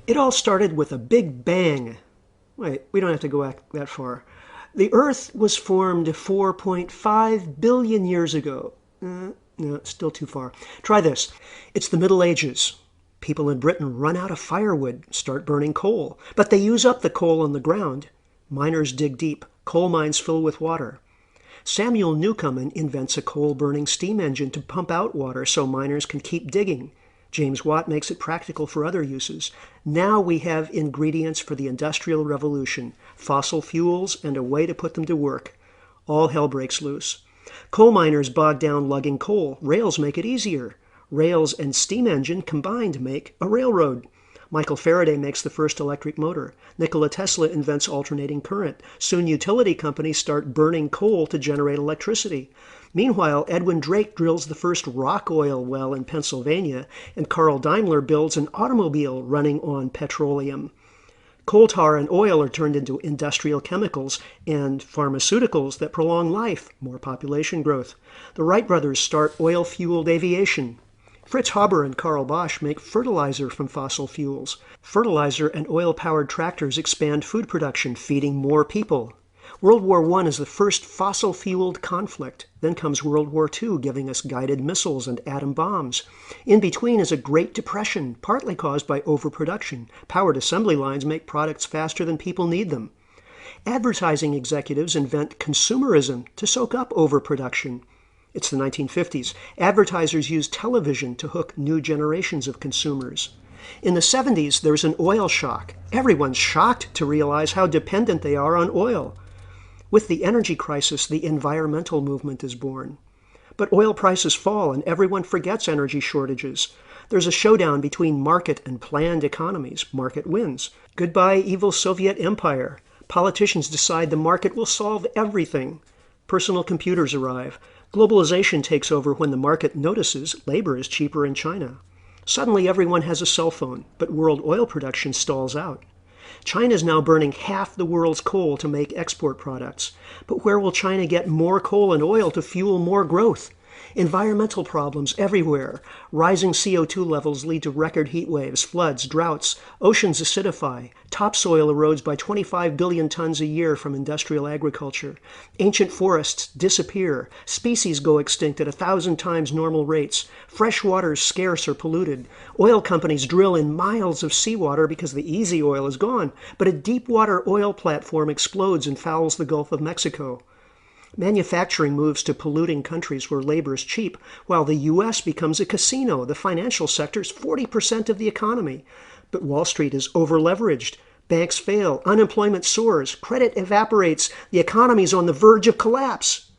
It all started with a big bang. Wait, we don't have to go back that far. The Earth was formed 4.5 billion years ago. No, still too far. Try this. It's the Middle Ages. People in Britain run out of firewood, start burning coal, but they use up the coal on the ground. Miners dig deep. Coal mines fill with water. Samuel Newcomen invents a coal-burning steam engine to pump out water so miners can keep digging. James Watt makes it practical for other uses. Now we have ingredients for the Industrial Revolution, fossil fuels, and a way to put them to work. All hell breaks loose. Coal miners bog down lugging coal. Rails make it easier. Rails and steam engine combined make a railroad. Michael Faraday makes the first electric motor. Nikola Tesla invents alternating current. Soon utility companies start burning coal to generate electricity. Meanwhile, Edwin Drake drills the first rock oil well in Pennsylvania, and Carl Daimler builds an automobile running on petroleum. Coal tar and oil are turned into industrial chemicals and pharmaceuticals that prolong life, more population growth. The Wright brothers start oil-fueled aviation. Fritz Haber and Karl Bosch make fertilizer from fossil fuels. Fertilizer and oil-powered tractors expand food production, feeding more people. World War I is the first fossil-fueled conflict. Then comes World War II, giving us guided missiles and atom bombs. In between is a Great Depression, partly caused by overproduction. Powered assembly lines make products faster than people need them. Advertising executives invent consumerism to soak up overproduction. It's the 1950s. Advertisers use television to hook new generations of consumers. In the 70s, there's an oil shock. Everyone's shocked to realize how dependent they are on oil. With the energy crisis, the environmental movement is born. But oil prices fall and everyone forgets energy shortages. There's a showdown between market and planned economies. Market wins. Goodbye, evil Soviet empire. Politicians decide the market will solve everything. Personal computers arrive. Globalization takes over when the market notices labor is cheaper in China. Suddenly everyone has a cell phone, but world oil production stalls out. China is now burning half the world's coal to make export products. But where will China get more coal and oil to fuel more growth? Environmental problems everywhere. Rising CO2 levels lead to record heat waves, floods, droughts. Oceans acidify. Topsoil erodes by 25 billion tons a year from industrial agriculture. Ancient forests disappear. Species go extinct at 1,000 times normal rates. Fresh water is scarce or polluted. Oil companies drill in miles of seawater because the easy oil is gone. But a deep water oil platform explodes and fouls the Gulf of Mexico. Manufacturing moves to polluting countries where labor is cheap, while the U.S. becomes a casino. The financial sector is 40% of the economy. But Wall Street is over-leveraged. Banks fail. Unemployment soars. Credit evaporates. The economy is on the verge of collapse.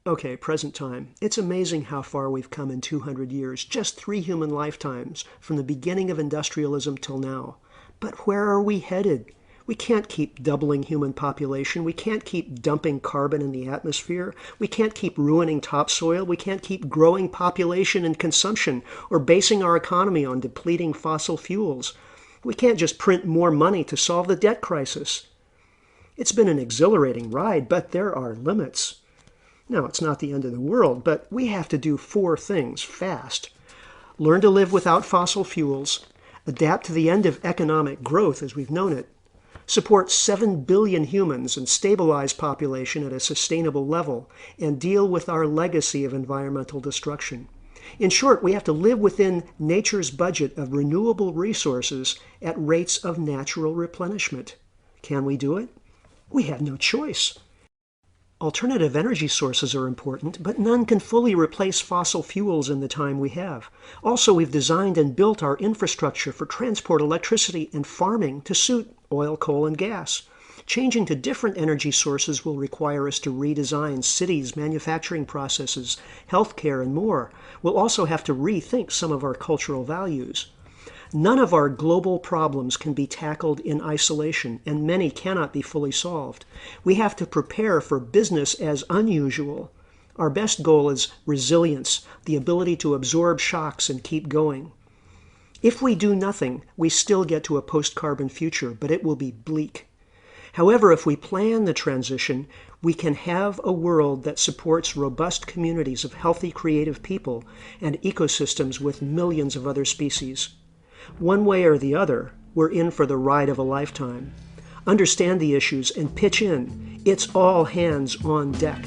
Okay, present time. It's amazing how far we've come in 200 years, just 3 human lifetimes, from the beginning of industrialism till now. But where are we headed? We can't keep doubling human population. We can't keep dumping carbon in the atmosphere. We can't keep ruining topsoil. We can't keep growing population and consumption or basing our economy on depleting fossil fuels. We can't just print more money to solve the debt crisis. It's been an exhilarating ride, but there are limits. Now, it's not the end of the world, but we have to do 4 things fast. Learn to live without fossil fuels, adapt to the end of economic growth as we've known it, support 7 billion humans and stabilize population at a sustainable level, and deal with our legacy of environmental destruction. In short, we have to live within nature's budget of renewable resources at rates of natural replenishment. Can we do it? We have no choice. Alternative energy sources are important, but none can fully replace fossil fuels in the time we have. Also, we've designed and built our infrastructure for transport, electricity, and farming to suit oil, coal, and gas. Changing to different energy sources will require us to redesign cities, manufacturing processes, healthcare, and more. We'll also have to rethink some of our cultural values. None of our global problems can be tackled in isolation, and many cannot be fully solved. We have to prepare for business as unusual. Our best goal is resilience, the ability to absorb shocks and keep going. If we do nothing, we still get to a post-carbon future, but it will be bleak. However, if we plan the transition, we can have a world that supports robust communities of healthy, creative people and ecosystems with millions of other species. One way or the other, we're in for the ride of a lifetime. Understand the issues and pitch in. It's all hands on deck.